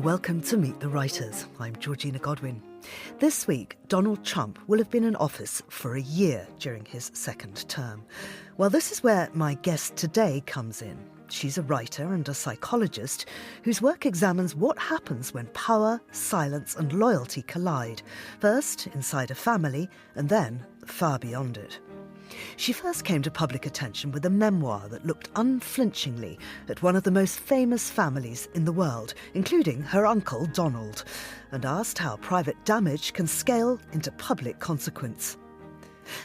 and welcome to Meet the Writers. I'm Georgina Godwin. This week, Donald Trump will have been in office for a year during his second term. Well, this is where my guest today comes in. She's a writer and a psychologist whose work examines what happens when power, silence and loyalty collide, first inside a family and then far beyond it. She first came to public attention with a memoir that looked unflinchingly at one of the most famous families in the world, including her uncle Donald, and asked how private damage can scale into public consequence.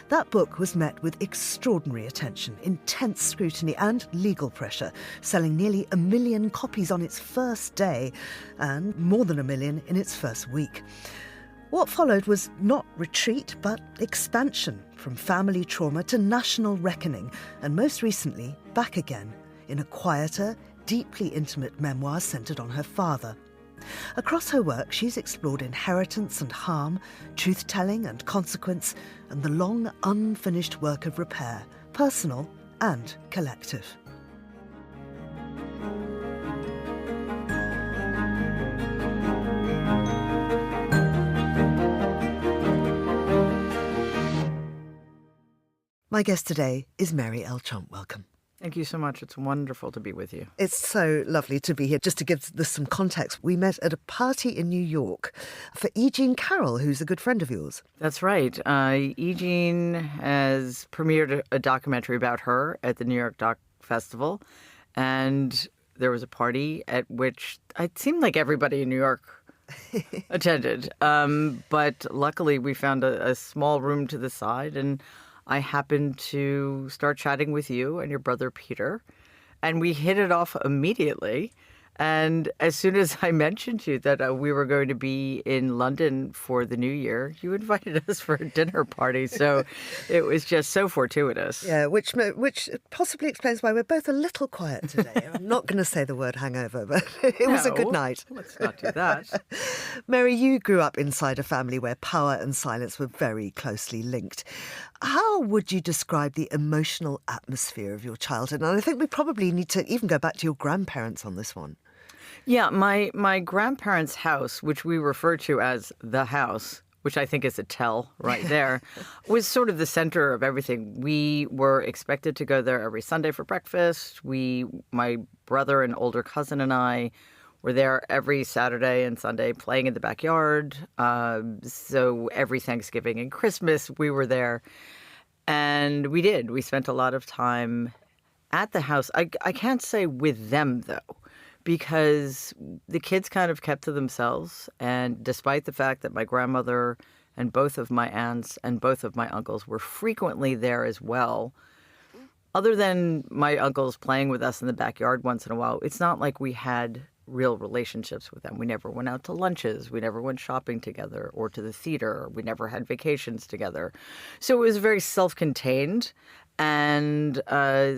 That book was met with extraordinary attention, intense scrutiny and legal pressure, selling nearly 1 million copies on its first day and more than 1 million in its first week. What followed was not retreat, but expansion, from family trauma to national reckoning, and most recently, back again, in a quieter, deeply intimate memoir centred on her father. Across her work, she's explored inheritance and harm, truth-telling and consequence, and the long, unfinished work of repair, personal and collective. My guest today is Mary L. Trump. Welcome. Thank you so much. It's wonderful to be with you. It's so lovely to be here. Just to give this some context, we met at a party in New York for E. Jean Carroll, who's a good friend of yours. That's right. E. Jean has premiered a documentary about her at the New York Doc Festival, and there was a party at which it seemed like everybody in New York attended. But luckily, we found a small room to the side, and I happened to start chatting with you and your brother Peter, and we hit it off immediately. And as soon as I mentioned to you that we were going to be in London for the New Year, you invited us for a dinner party. So it was just so fortuitous. Yeah, which possibly explains why we're both a little quiet today. I'm not going to say the word hangover, but it was a good night. Let's not do that. Mary, you grew up inside a family where power and silence were very closely linked. How would you describe the emotional atmosphere of your childhood? And I think we probably need to even go back to your grandparents on this one. Yeah, my grandparents' house, which we refer to as the house, which I think is a tell right there, was sort of the center of everything. We were expected to go there every Sunday for breakfast. My brother and older cousin and I were there every Saturday and Sunday playing in the backyard. So every Thanksgiving and Christmas we were there. And we did. We spent a lot of time at the house. I can't say with them, though, because the kids kind of kept to themselves. And despite the fact that my grandmother and both of my aunts and both of my uncles were frequently there as well, other than my uncles playing with us in the backyard once in a while, it's not like we had real relationships with them. We never went out to lunches. We never went shopping together or to the theater. We never had vacations together. So it was very self-contained and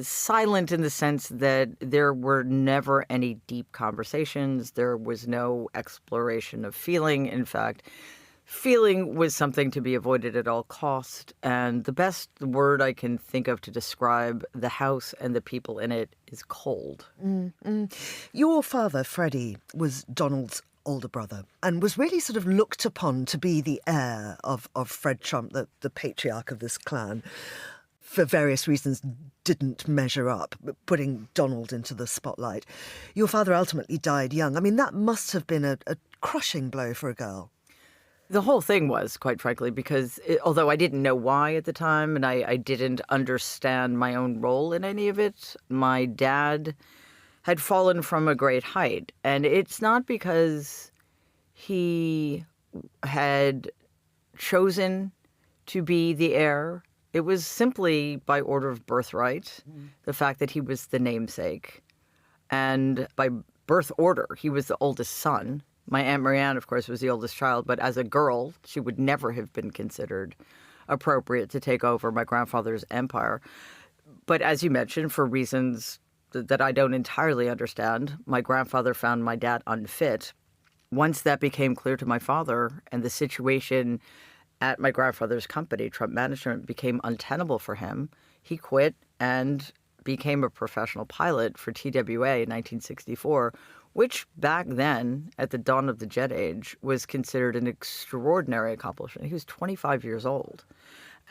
silent in the sense that there were never any deep conversations. There was no exploration of feeling. In fact, feeling was something to be avoided at all cost. And the best word I can think of to describe the house and the people in it is cold. Your father, Freddie, was Donald's older brother and was really sort of looked upon to be the heir of Fred Trump, the patriarch of this clan. For various reasons, didn't measure up, putting Donald into the spotlight. Your father ultimately died young. I mean, that must have been a crushing blow for a girl. The whole thing was, quite frankly, because although I didn't know why at the time and I didn't understand my own role in any of it, my dad had fallen from a great height. And it's not because he had chosen to be the heir. It was simply by order of birthright, the fact that he was the namesake. And by birth order, he was the oldest son. My Aunt Marianne, of course, was the oldest child, but as a girl, she would never have been considered appropriate to take over my grandfather's empire. But as you mentioned, for reasons that I don't entirely understand, my grandfather found my dad unfit. Once that became clear to my father and the situation at my grandfather's company, Trump Management, became untenable for him, he quit and became a professional pilot for TWA in 1964, which back then, at the dawn of the jet age, was considered an extraordinary accomplishment. He was 25 years old.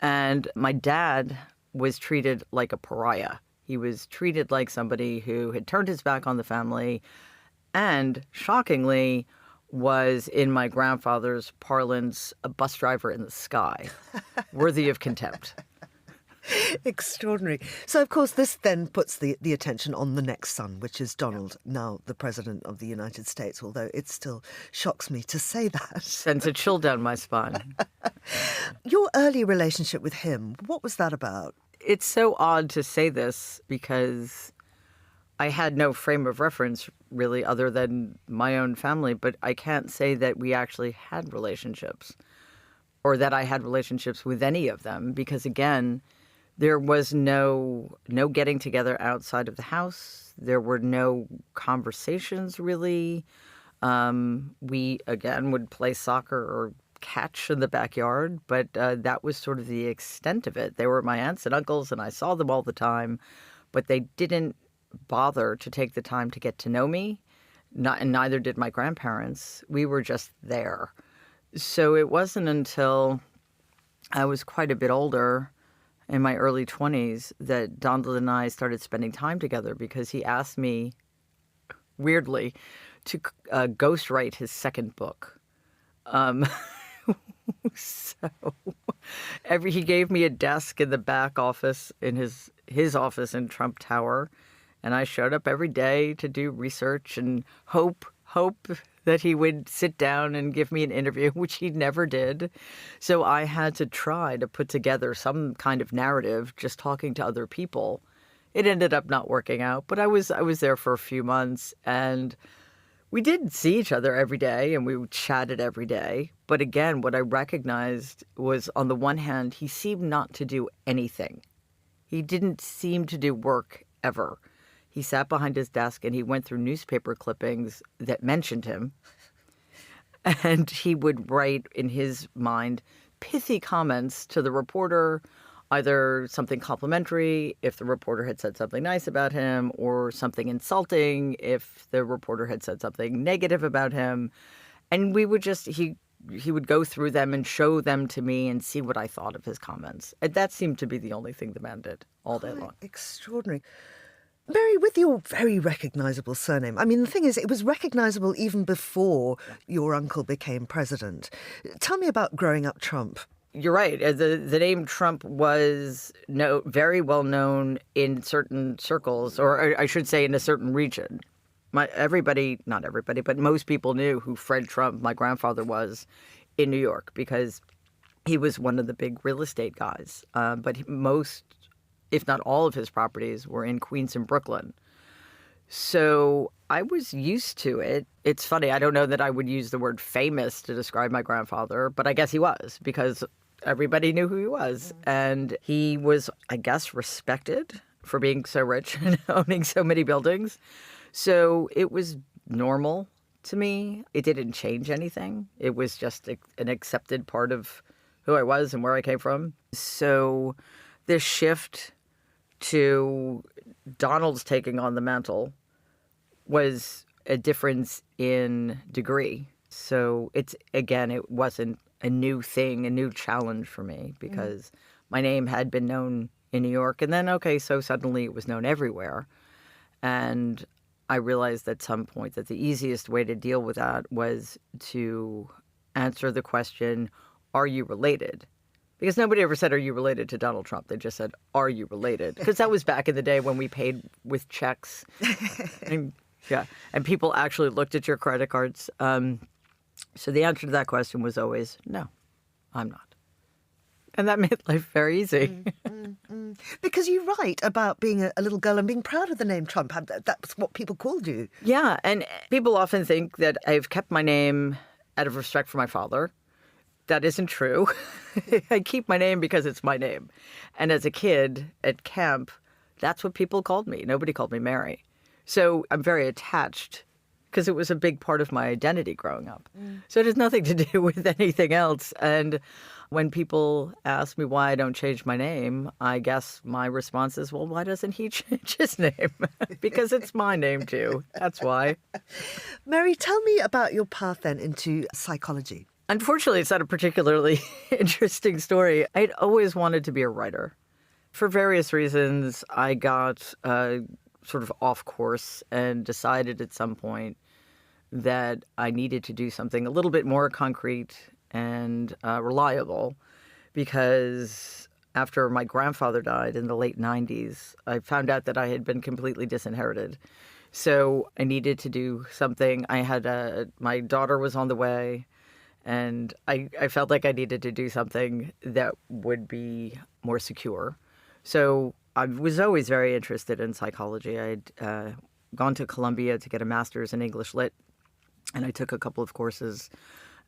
And my dad was treated like a pariah. He was treated like somebody who had turned his back on the family and, shockingly, was, in my grandfather's parlance, a bus driver in the sky, worthy of contempt. Extraordinary. So, of course, this then puts the attention on the next son, which is Donald, now the President of the United States, although it still shocks me to say that. Sends a chill down my spine. Your early relationship with him, what was that about? It's so odd to say this because I had no frame of reference, really, other than my own family, but I can't say that we actually had relationships or that I had relationships with any of them because, again, there was no getting together outside of the house. There were no conversations, really. We, again, would play soccer or catch in the backyard, but that was sort of the extent of it. They were my aunts and uncles, and I saw them all the time, but they didn't bother to take the time to get to know me, and neither did my grandparents. We were just there. So it wasn't until I was quite a bit older, in my early 20s, that Donald and I started spending time together because he asked me, weirdly, to ghostwrite his second book. So he gave me a desk in the back office in his office in Trump Tower, and I showed up every day to do research and hope that he would sit down and give me an interview, which he never did. So I had to try to put together some kind of narrative, just talking to other people. It ended up not working out, but I was there for a few months, and we did see each other every day, and we chatted every day. But again, what I recognized was, on the one hand, he seemed not to do anything. He didn't seem to do work ever. He sat behind his desk and he went through newspaper clippings that mentioned him. And he would write, in his mind, pithy comments to the reporter, either something complimentary if the reporter had said something nice about him, or something insulting if the reporter had said something negative about him. And we would just, he would go through them and show them to me and see what I thought of his comments. And that seemed to be the only thing the man did all day long. Extraordinary. Mary, with your very recognisable surname, I mean, the thing is, it was recognisable even before your uncle became president. Tell me about growing up Trump. You're right. The name Trump was very well known in certain circles, or I should say in a certain region. Not everybody, but most people knew who Fred Trump, my grandfather, was in New York because he was one of the big real estate guys. But most, if not all of his properties were in Queens and Brooklyn. So I was used to it. It's funny, I don't know that I would use the word famous to describe my grandfather, but I guess he was because everybody knew who he was. And he was, I guess, respected for being so rich and owning so many buildings. So it was normal to me. It didn't change anything. It was just an accepted part of who I was and where I came from. So this shift to Donald's taking on the mantle was a difference in degree. So it wasn't a new thing, a new challenge for me because my name had been known in New York. And then, so suddenly it was known everywhere. And I realized at some point that the easiest way to deal with that was to answer the question, are you related? Because nobody ever said, are you related to Donald Trump? They just said, are you related? Because that was back in the day when we paid with checks. And people actually looked at your credit cards. So the answer to that question was always, no, I'm not. And that made life very easy. Because you write about being a little girl and being proud of the name Trump. That's what people called you. Yeah, and people often think that I've kept my name out of respect for my father. That isn't true. I keep my name because it's my name. And as a kid at camp, that's what people called me. Nobody called me Mary. So I'm very attached because it was a big part of my identity growing up. So it has nothing to do with anything else. And When people ask me why I don't change my name, I guess my response is, well, why doesn't he change his name? Because it's my name too. That's why. Mary, tell me about your path then into psychology. Unfortunately, it's not a particularly interesting story. I'd always wanted to be a writer. For various reasons, I got sort of off course and decided at some point that I needed to do something a little bit more concrete and reliable, because after my grandfather died in the late 90s, I found out that I had been completely disinherited. So I needed to do something. I had my daughter was on the way, and I felt like I needed to do something that would be more secure. So I was always very interested in psychology. I'd gone to Columbia to get a master's in English Lit, and I took a couple of courses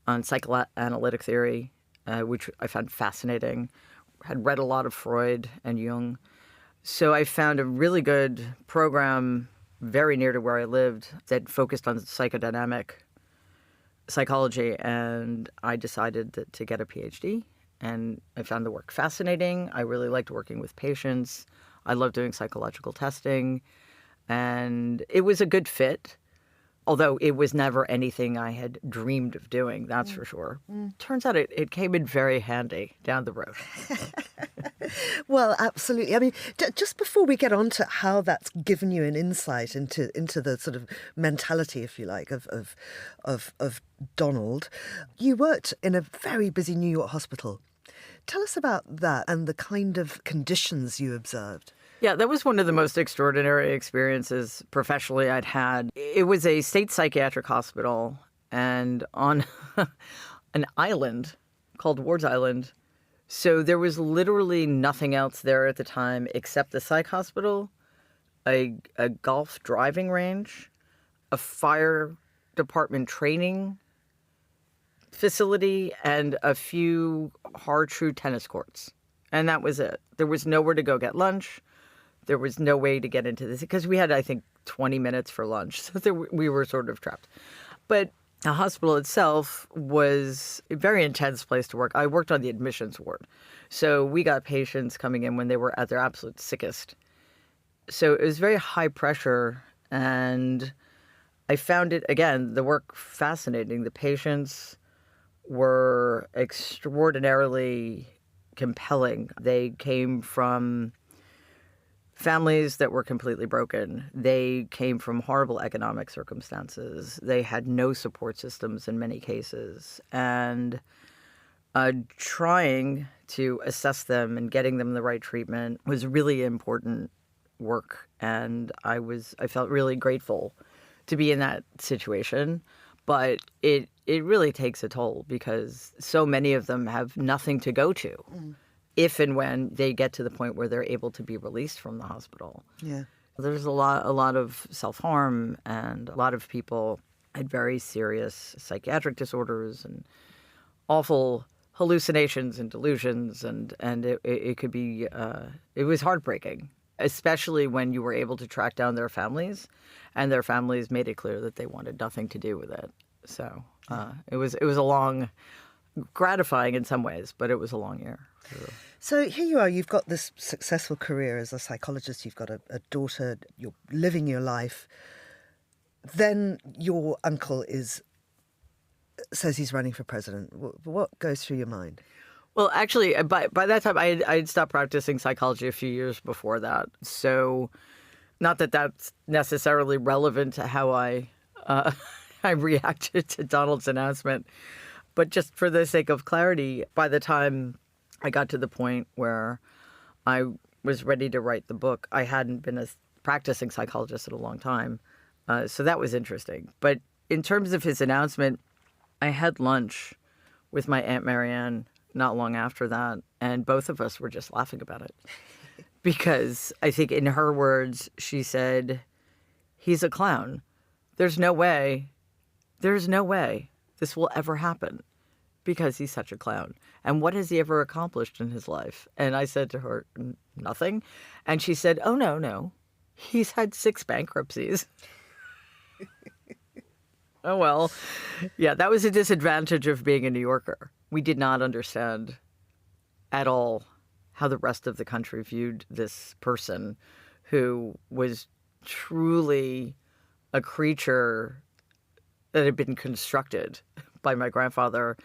on psychoanalytic theory, which I found fascinating. Had read a lot of Freud and Jung. So I found a really good program very near to where I lived that focused on psychodynamic psychology, and I decided to get a PhD. And I found the work fascinating. I really liked working with patients. I loved doing psychological testing. And it was a good fit, although it was never anything I had dreamed of doing, that's for sure. Turns out it came in very handy down the road. Well, absolutely. I mean, just before we get on to how that's given you an insight into the sort of mentality, if you like, of Donald, you worked in a very busy New York hospital. Tell us about that and the kind of conditions you observed. Yeah, that was one of the most extraordinary experiences professionally I'd had. It was a state psychiatric hospital, and on an island called Ward's Island. So there was literally nothing else there at the time except the psych hospital, a golf driving range, a fire department training facility, and a few hard true tennis courts. And that was it. There was nowhere to go get lunch. There was no way to get into this because we had, I think, 20 minutes for lunch. So we were sort of trapped. But the hospital itself was a very intense place to work. I worked on the admissions ward. So we got patients coming in when they were at their absolute sickest. So it was very high pressure. And I found it, again, the work fascinating. The patients were extraordinarily compelling. They came from families that were completely broken. They came from horrible economic circumstances. They had no support systems in many cases. And trying to assess them and getting them the right treatment was really important work. And I felt really grateful to be in that situation. But it really takes a toll because so many of them have nothing to go to. If and when they get to the point where they're able to be released from the hospital. Yeah. There's a lot of self-harm, and a lot of people had very serious psychiatric disorders and awful hallucinations and delusions, and it could be, it was heartbreaking, especially when you were able to track down their families, and their families made it clear that they wanted nothing to do with it. So it was a long, gratifying in some ways, but it was a long year. So here you are, you've got this successful career as a psychologist, you've got a daughter, you're living your life. Then your uncle says he's running for president. What goes through your mind? Well, actually, by that time, I'd stopped practicing psychology a few years before that. So not that that's necessarily relevant to how I reacted to Donald's announcement. But just for the sake of clarity, by the time I got to the point where I was ready to write the book, I hadn't been a practicing psychologist in a long time. So that was interesting. But in terms of his announcement, I had lunch with my Aunt Marianne not long after that, and both of us were just laughing about it. Because I think in her words, she said, he's a clown. There's no way this will ever happen because he's such a clown. And what has he ever accomplished in his life? And I said to her, nothing. And she said, oh, no. He's had 6 bankruptcies. Oh, well. Yeah, that was a disadvantage of being a New Yorker. We did not understand at all how the rest of the country viewed this person who was truly a creature that had been constructed by my grandfather,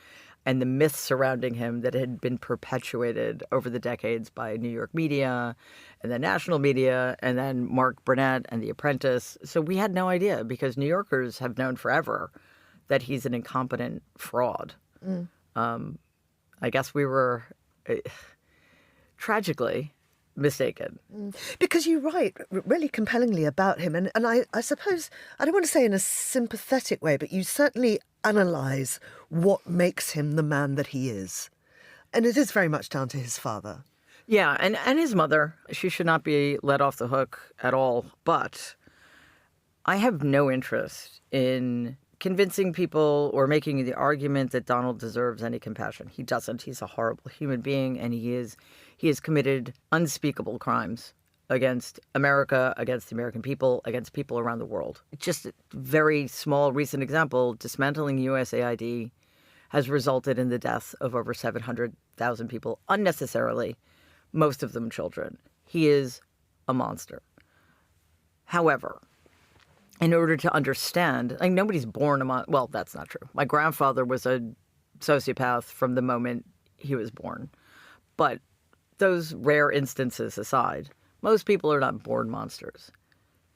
and the myths surrounding him that had been perpetuated over the decades by New York media and then national media and then Mark Burnett and The Apprentice. So we had no idea, because New Yorkers have known forever that he's an incompetent fraud. I guess we were tragically mistaken. Because you write really compellingly about him. And I suppose, I don't want to say in a sympathetic way, but you certainly analyse what makes him the man that he is. And it is very much down to his father. Yeah, and his mother. She should not be let off the hook at all. But I have no interest in convincing people or making the argument that Donald deserves any compassion. He doesn't. He's a horrible human being, and he has committed unspeakable crimes against America, against the American people, against people around the world. Just a very small recent example, dismantling USAID has resulted in the death of over 700,000 people unnecessarily, most of them children. He is a monster. However, in order to understand, like, nobody's born a monster. Well, that's not true. My grandfather was a sociopath from the moment he was born. But those rare instances aside, most people are not born monsters.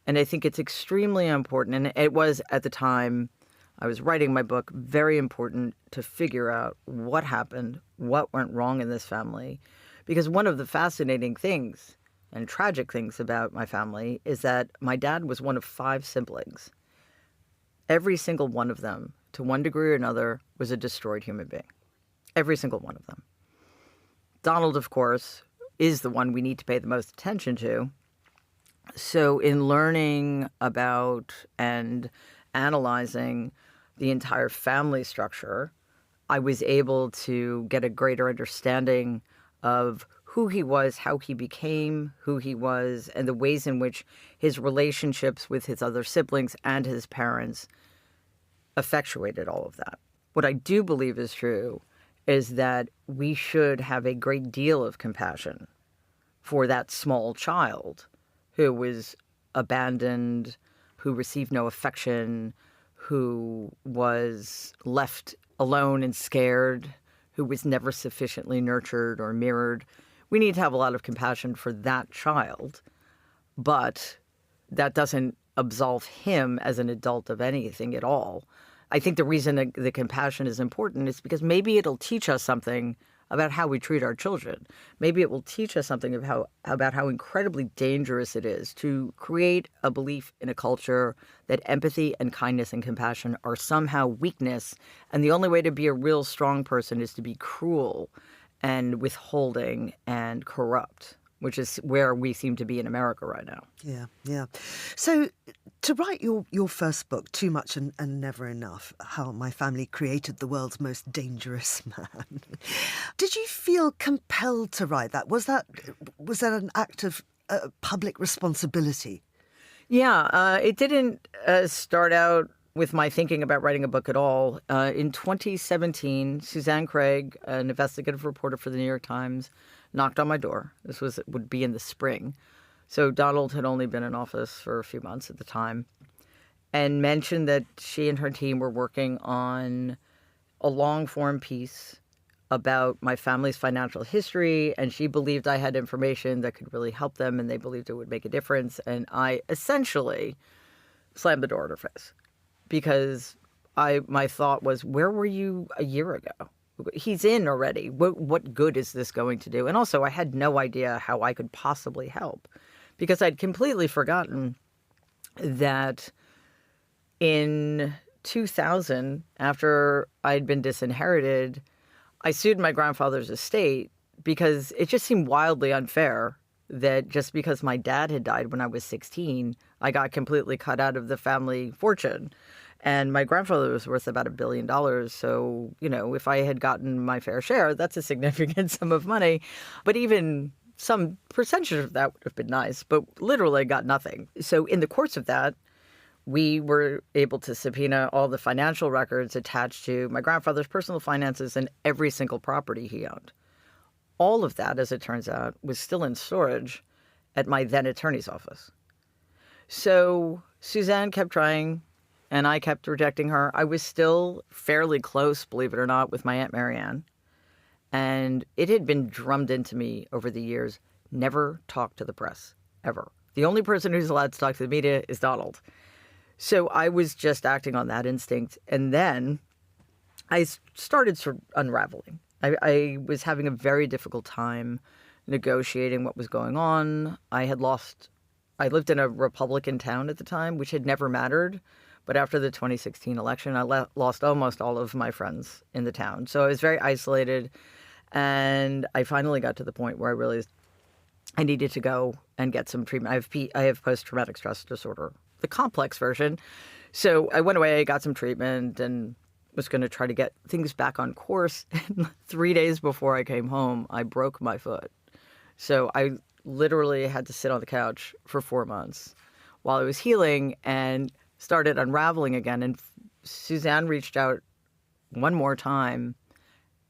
And I think it's extremely important, and it was at the time I was writing my book, very important to figure out what happened, what went wrong in this family. Because one of the fascinating things and tragic things about my family is that my dad was one of 5 siblings. Every single one of them, to one degree or another, was a destroyed human being. Every single one of them. Donald, of course, is the one we need to pay the most attention to. So in learning about and analyzing the entire family structure, I was able to get a greater understanding of who he was, how he became who he was, and the ways in which his relationships with his other siblings and his parents effectuated all of that. What I do believe is true is that we should have a great deal of compassion for that small child who was abandoned, who received no affection, who was left alone and scared, who was never sufficiently nurtured or mirrored. We need to have a lot of compassion for that child, but that doesn't absolve him as an adult of anything at all. I think the reason the compassion is important is because maybe it'll teach us something about how we treat our children. Maybe it will teach us something about how incredibly dangerous it is to create a belief in a culture that empathy and kindness and compassion are somehow weakness, and the only way to be a real strong person is to be cruel and withholding and corrupt, which is where we seem to be in America right now. Yeah. So to write your first book, Too Much and Never Enough, How My Family Created the World's Most Dangerous Man, did you feel compelled to write that? Was that an act of public responsibility? Yeah, it didn't start out with my thinking about writing a book at all. In 2017, Suzanne Craig, an investigative reporter for the New York Times, knocked on my door. This would be in the spring. So Donald had only been in office for a few months at the time, and mentioned that she and her team were working on a long-form piece about my family's financial history, and she believed I had information that could really help them, and they believed it would make a difference. And I essentially slammed the door in her face, because my thought was, where were you a year ago? He's in already. What good is this going to do? And also, I had no idea how I could possibly help, because I'd completely forgotten that in 2000, after I'd been disinherited, I sued my grandfather's estate because it just seemed wildly unfair that just because my dad had died when I was 16, I got completely cut out of the family fortune. And my grandfather was worth about $1 billion. So, if I had gotten my fair share, that's a significant sum of money. But even some percentage of that would have been nice, but literally got nothing. So in the course of that, we were able to subpoena all the financial records attached to my grandfather's personal finances and every single property he owned. all of that, as it turns out, was still in storage at my then attorney's office. So Suzanne kept trying, and I kept rejecting her. I was still fairly close, believe it or not, with my Aunt Marianne. And it had been drummed into me over the years, never talk to the press, ever. The only person who's allowed to talk to the media is Donald. So I was just acting on that instinct. And then I started sort of unraveling. I was having a very difficult time negotiating what was going on. I lived in a Republican town at the time, which had never mattered. But after the 2016 election, I lost almost all of my friends in the town. So I was very isolated. And I finally got to the point where I realized I needed to go and get some treatment. I have post-traumatic stress disorder, the complex version. So I went away, got some treatment, and was going to try to get things back on course. And 3 days before I came home, I broke my foot. So I literally had to sit on the couch for 4 months while I was healing and started unraveling again. And Suzanne reached out one more time,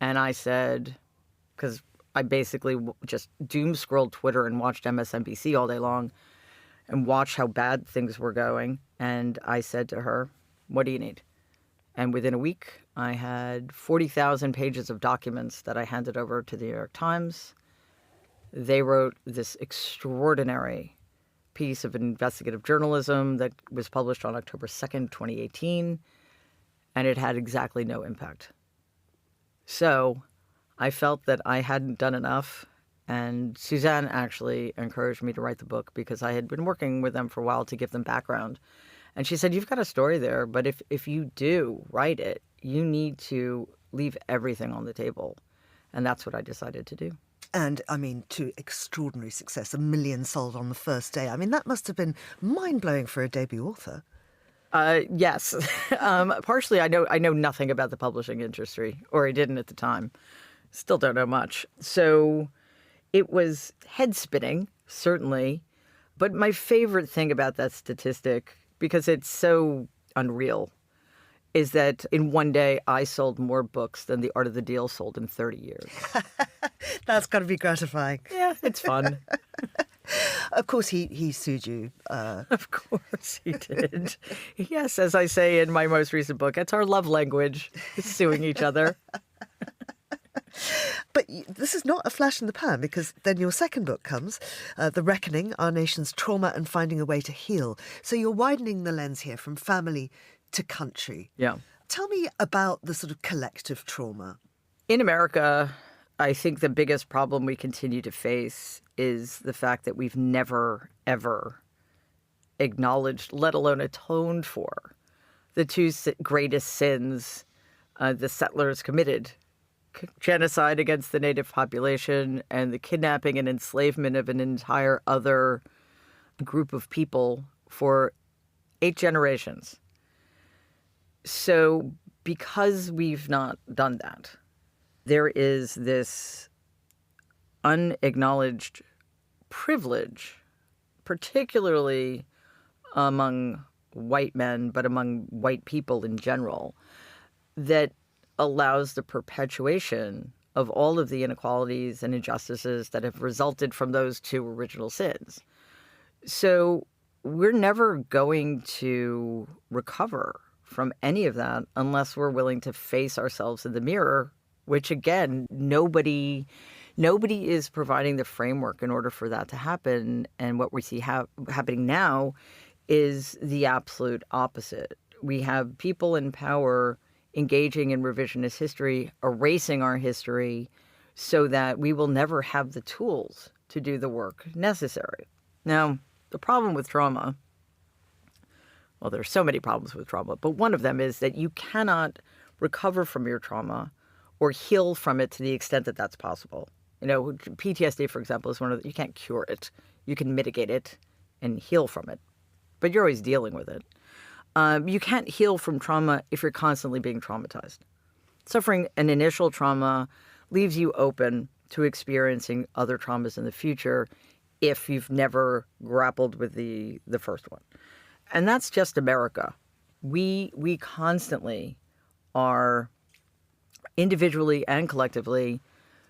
and I said, because I basically just doom scrolled Twitter and watched MSNBC all day long and watched how bad things were going. And I said to her, what do you need? And within a week, I had 40,000 pages of documents that I handed over to the New York Times. They wrote this extraordinary piece of investigative journalism that was published on October 2nd, 2018, and it had exactly no impact. So I felt that I hadn't done enough, and Suzanne actually encouraged me to write the book because I had been working with them for a while to give them background. And she said, you've got a story there, but if you do write it, you need to leave everything on the table. And that's what I decided to do. And, I mean, to extraordinary success, 1 million sold on the first day. I mean, that must have been mind-blowing for a debut author. Yes. Partially, I know nothing about the publishing industry, or I didn't at the time. Still don't know much. So it was head-spinning, certainly. But my favorite thing about that statistic, because it's so unreal, is that in one day I sold more books than The Art of the Deal sold in 30 years. That's got to be gratifying. Yeah, it's fun. Of course, he sued you. Of course he did. Yes, as I say in my most recent book, it's our love language, suing each other. But this is not a flash in the pan, because then your second book comes, The Reckoning, Our Nation's Trauma and Finding a Way to Heal. So you're widening the lens here from family to country. Yeah. Tell me about the sort of collective trauma. In America, I think the biggest problem we continue to face is the fact that we've never, ever acknowledged, let alone atoned for, the two greatest sins the settlers committed: genocide against the native population and the kidnapping and enslavement of an entire other group of people for 8 generations. So because we've not done that, there is this unacknowledged privilege, particularly among white men, but among white people in general, that allows the perpetuation of all of the inequalities and injustices that have resulted from those 2 original sins. So we're never going to recover from any of that unless we're willing to face ourselves in the mirror, which, again, nobody is providing the framework in order for that to happen. And what we see happening now is the absolute opposite. We have people in power engaging in revisionist history, erasing our history so that we will never have the tools to do the work necessary. Now, the problem with trauma, well, there's so many problems with trauma, but one of them is that you cannot recover from your trauma or heal from it to the extent that that's possible. You know, PTSD, for example, is you can't cure it. You can mitigate it and heal from it, but you're always dealing with it. You can't heal from trauma if you're constantly being traumatized. Suffering an initial trauma leaves you open to experiencing other traumas in the future if you've never grappled with the first one. And that's just America. We constantly are individually and collectively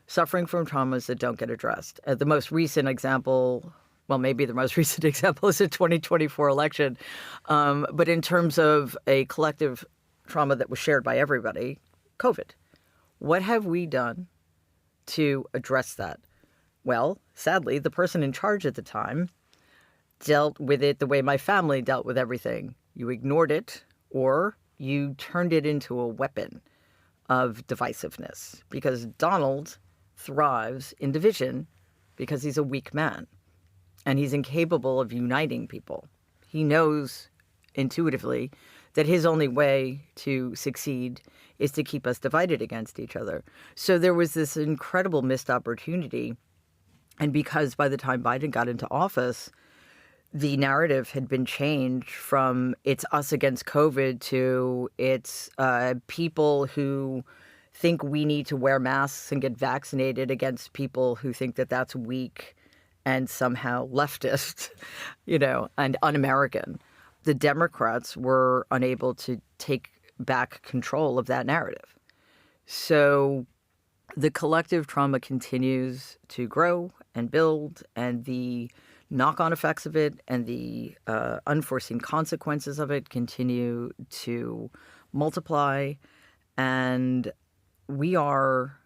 suffering from traumas that don't get addressed. The most recent example, well, maybe the most recent example is the 2024 election. But in terms of a collective trauma that was shared by everybody, COVID. What have we done to address that? Well, sadly, the person in charge at the time dealt with it the way my family dealt with everything. You ignored it, or you turned it into a weapon of divisiveness, because Donald thrives in division because he's a weak man and he's incapable of uniting people. He knows intuitively that his only way to succeed is to keep us divided against each other. So there was this incredible missed opportunity. And because by the time Biden got into office, the narrative had been changed from it's us against COVID to it's people who think we need to wear masks and get vaccinated against people who think that that's weak and somehow leftist, and un-American. The Democrats were unable to take back control of that narrative. So the collective trauma continues to grow and build, and the knock-on effects of it and the unforeseen consequences of it continue to multiply. And we are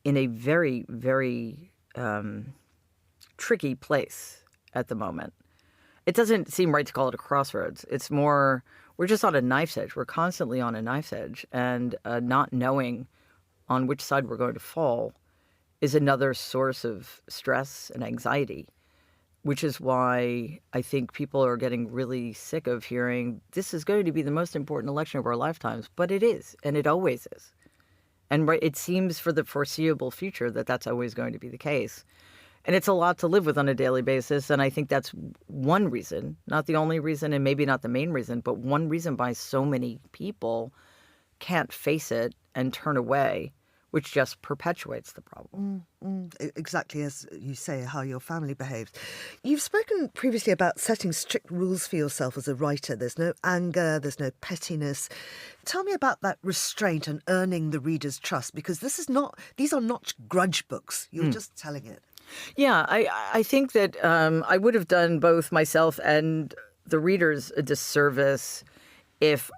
in a very, very tricky place at the moment. It doesn't seem right to call it a crossroads. It's more, we're just on a knife's edge. We're constantly on a knife's edge, and not knowing on which side we're going to fall is another source of stress and anxiety, which is why I think people are getting really sick of hearing this is going to be the most important election of our lifetimes. But it is, and it always is. And it seems for the foreseeable future that that's always going to be the case. And it's a lot to live with on a daily basis. And I think that's one reason, not the only reason, and maybe not the main reason, but one reason why so many people can't face it and turn away, which just perpetuates the problem. Exactly as you say, how your family behaves. You've spoken previously about setting strict rules for yourself as a writer. There's no anger, there's no pettiness. Tell me about that restraint and earning the reader's trust, because these are not grudge books. You're just telling it. Yeah, I think that I would have done both myself and the readers a disservice if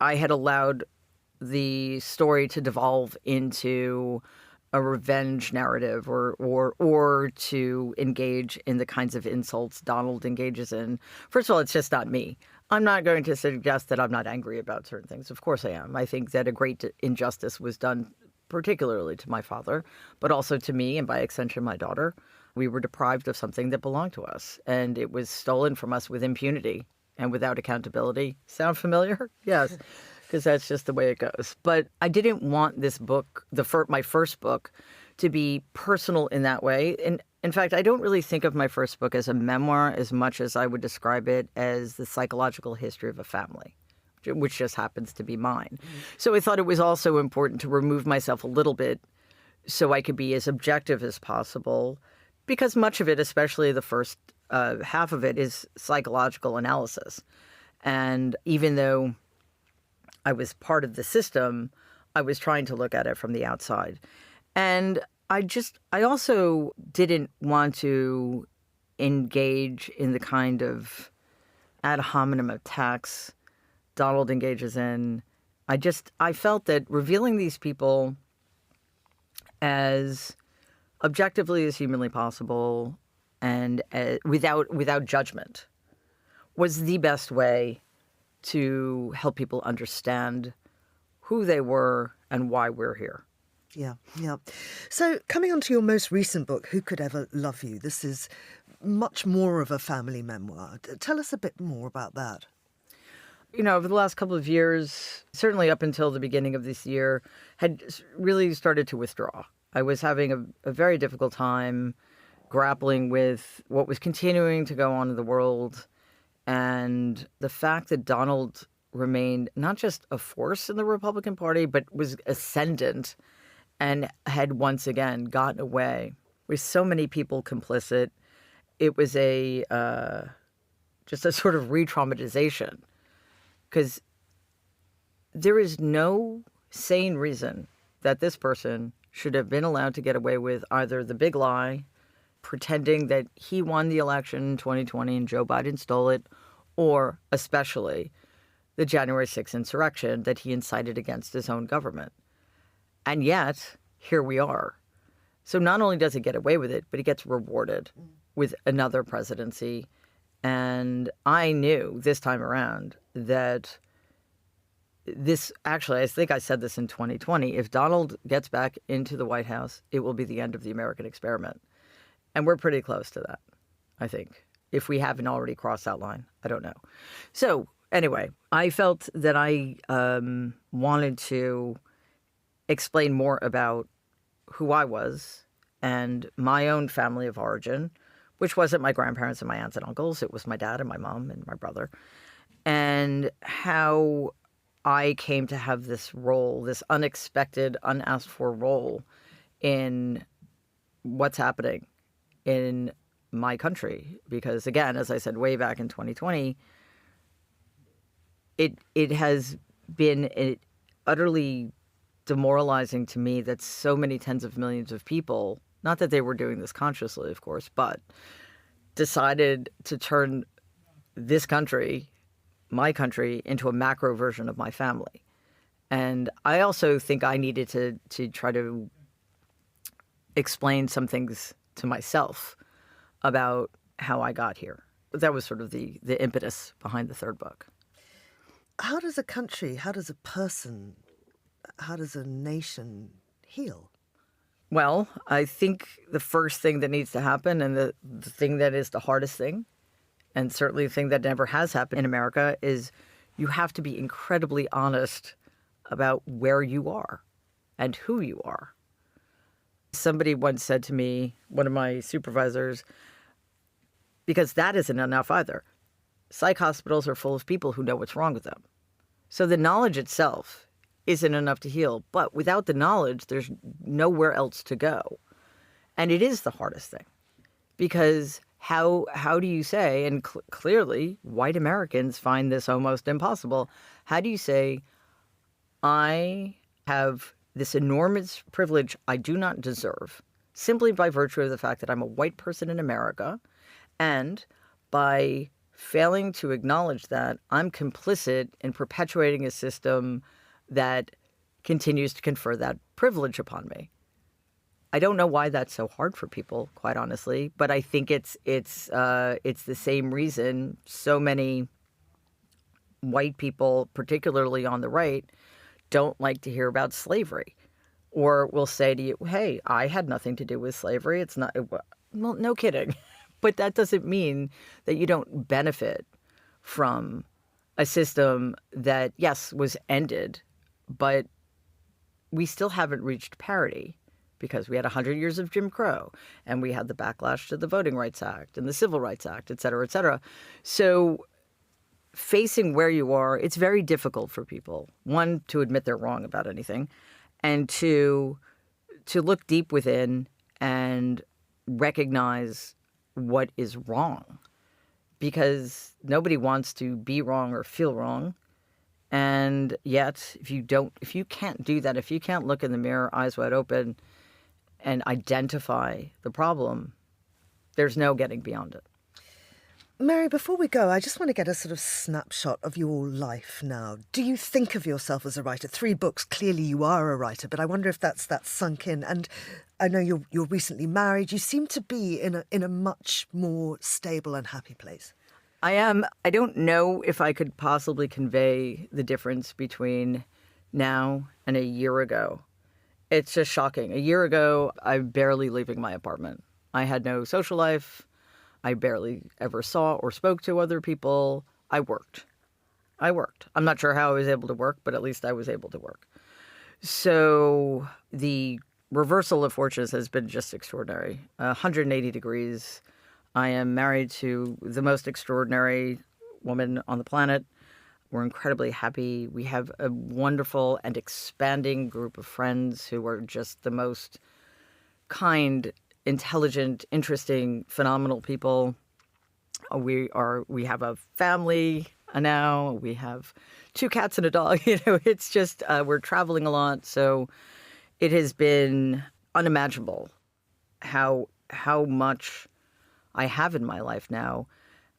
I had allowed the story to devolve into a revenge narrative or to engage in the kinds of insults Donald engages in. First of all, it's just not me. I'm not going to suggest that I'm not angry about certain things. Of course I am. I think that a great injustice was done particularly to my father, but also to me and by extension my daughter. We were deprived of something that belonged to us, and it was stolen from us with impunity and without accountability. Sound familiar? Yes, because that's just the way it goes. But I didn't want this book, my first book, to be personal in that way. And in fact, I don't really think of my first book as a memoir as much as I would describe it as the psychological history of a family, which just happens to be mine. So I thought it was also important to remove myself a little bit so I could be as objective as possible, because much of it, especially the first half of it, is psychological analysis. And even though I was part of the system, I was trying to look at it from the outside. And I also didn't want to engage in the kind of ad hominem attacks Donald engages in. I felt that revealing these people as objectively as humanly possible and without judgment was the best way to help people understand who they were and why we're here. Yeah. So coming on to your most recent book, Who Could Ever Love You? This is much more of a family memoir. Tell us a bit more about that. Over the last couple of years, certainly up until the beginning of this year, had really started to withdraw. I was having a very difficult time grappling with what was continuing to go on in the world, and the fact that Donald remained not just a force in the Republican Party, but was ascendant and had once again gotten away with so many people complicit. It was just a sort of re-traumatization, because there is no sane reason that this person should have been allowed to get away with either the big lie, pretending that he won the election in 2020 and Joe Biden stole it, or especially the January 6th insurrection that he incited against his own government. And yet, here we are. So not only does he get away with it, but he gets rewarded with another presidency. And I knew this time around that this, actually, I think I said this in 2020, if Donald gets back into the White House, it will be the end of the American experiment. And we're pretty close to that, I think. If we haven't already crossed that line, I don't know. So anyway, I felt that I wanted to explain more about who I was and my own family of origin, which wasn't my grandparents and my aunts and uncles. It was my dad and my mom and my brother, and how I came to have this role, this unexpected, unasked for role in what's happening in my country. Because again, as I said way back in 2020, it has been utterly demoralizing to me that so many tens of millions of people, not that they were doing this consciously, of course, but decided to turn this country, my country, into a macro version of my family. And I also think I needed to try to explain some things to myself about how I got here. That was sort of the impetus behind the third book. How does a country, how does a person, how does a nation heal? Well, I think the first thing that needs to happen, and the thing that is the hardest thing, and certainly the thing that never has happened in America, is you have to be incredibly honest about where you are and who you are. Somebody once said to me, one of my supervisors, because that isn't enough either. Psych hospitals are full of people who know what's wrong with them. So the knowledge itself isn't enough to heal. But without the knowledge, there's nowhere else to go. And it is the hardest thing. Because how do you say, and clearly white Americans find this almost impossible, how do you say, I have this enormous privilege I do not deserve, simply by virtue of the fact that I'm a white person in America, and by failing to acknowledge that, I'm complicit in perpetuating a system that continues to confer that privilege upon me. I don't know why that's so hard for people, quite honestly, but I think it's the same reason so many white people, particularly on the right, don't like to hear about slavery, or will say to you, "Hey, I had nothing to do with slavery. It's not." Well, no kidding. But that doesn't mean that you don't benefit from a system that, yes, was ended, but we still haven't reached parity because we had 100 years of Jim Crow, and we had the backlash to the Voting Rights Act and the Civil Rights Act, et cetera, et cetera. So facing where you are, it's very difficult for people, one, to admit they're wrong about anything, and two, to look deep within and recognize what is wrong, because nobody wants to be wrong or feel wrong. And yet, if you can't do that, if you can't look in the mirror, eyes wide open, and identify the problem, there's no getting beyond it. Mary, before we go, I just want to get a sort of snapshot of your life now. Do you think of yourself as a writer? 3 books, clearly you are a writer, but I wonder if that's sunk in. And I know you're recently married. You seem to be in a much more stable and happy place. I am. I don't know if I could possibly convey the difference between now and a year ago. It's just shocking. A year ago, I'm barely leaving my apartment. I had no social life. I barely ever saw or spoke to other people. I worked. I'm not sure how I was able to work, but at least I was able to work. So the reversal of fortunes has been just extraordinary. 180 degrees. I am married to the most extraordinary woman on the planet. We're incredibly happy. We have a wonderful and expanding group of friends who are just the most kind, intelligent, interesting, phenomenal people. We have a family now. We have 2 cats and a dog. It's just we're traveling a lot, so it has been unimaginable how much I have in my life now.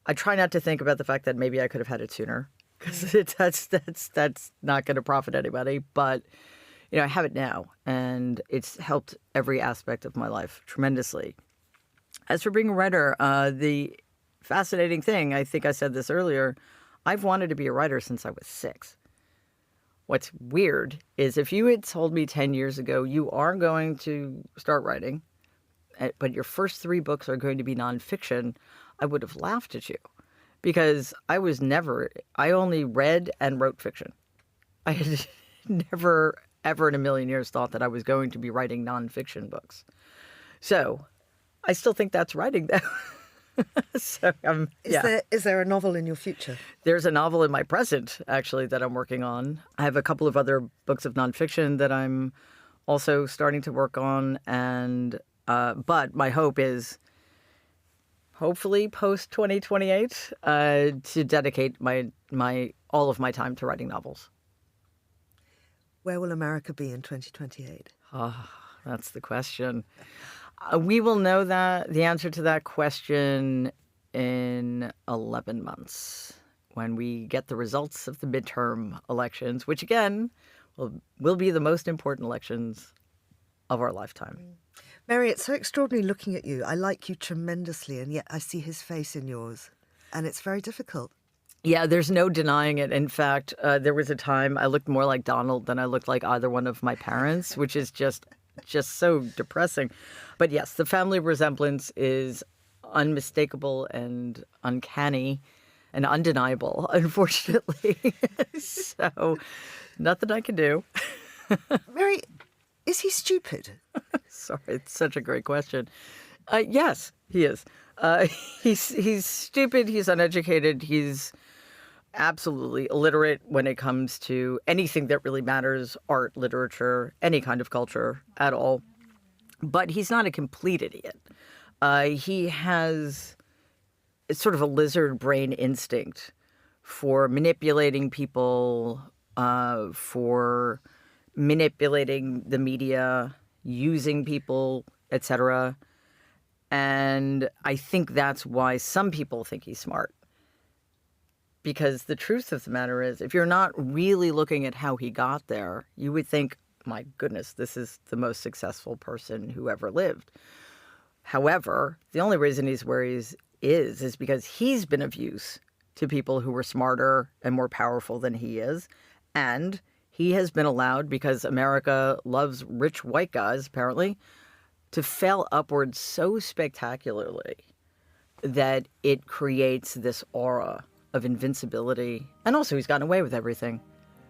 I try not to think about the fact that maybe I could have had it sooner, because that's not going to profit anybody. But I have it now, and it's helped every aspect of my life tremendously. As for being a writer, the fascinating thing, I think I said this earlier, I've wanted to be a writer since I was 6. What's weird is if you had told me 10 years ago, you are going to start writing, but your first 3 books are going to be nonfiction, I would have laughed at you, because I only read and wrote fiction. I had never, ever in a million years thought that I was going to be writing nonfiction books. So I still think that's writing, though. So, Is there a novel in your future? There's a novel in my present, actually, that I'm working on. I have a couple of other books of nonfiction that I'm also starting to work on, and but my hope is, hopefully post 2028, to dedicate all of my time to writing novels. Where will America be in 2028? That's the question. We will know the answer to that question in 11 months, when we get the results of the midterm elections, which again will be the most important elections of our lifetime. Mary, it's so extraordinary looking at you. I like you tremendously, and yet I see his face in yours, and it's very difficult. Yeah, there's no denying it. In fact, there was a time I looked more like Donald than I looked like either one of my parents, which is just so depressing. But yes, the family resemblance is unmistakable and uncanny and undeniable, unfortunately. So nothing I can do. Mary, is he stupid? Sorry, it's such a great question. Yes, he is. He's stupid. He's uneducated. He's absolutely illiterate when it comes to anything that really matters, art, literature, any kind of culture at all. But he's not a complete idiot. He has sort of a lizard brain instinct for manipulating people, for manipulating the media, using people, etc. And I think that's why some people think he's smart. Because the truth of the matter is, if you're not really looking at how he got there, you would think, my goodness, this is the most successful person who ever lived. However, the only reason he's where he is because he's been of use to people who were smarter and more powerful than he is. And he has been allowed, because America loves rich white guys, apparently, to fail upwards so spectacularly that it creates this aura of invincibility. And also, he's gotten away with everything.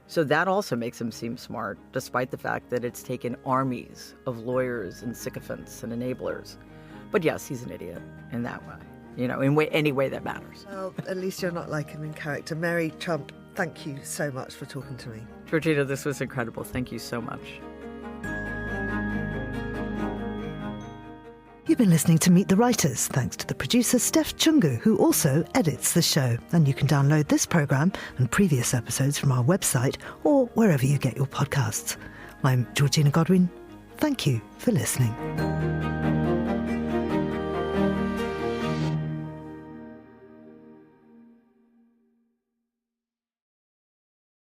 So that also makes him seem smart, despite the fact that it's taken armies of lawyers and sycophants and enablers. But yes, he's an idiot in that way, in any way that matters. Well, at least you're not like him in character. Mary Trump, thank you so much for talking to me. Georgina, this was incredible. Thank you so much. You've been listening to Meet the Writers, thanks to the producer Steph Chungu, who also edits the show. And you can download this programme and previous episodes from our website or wherever you get your podcasts. I'm Georgina Godwin. Thank you for listening.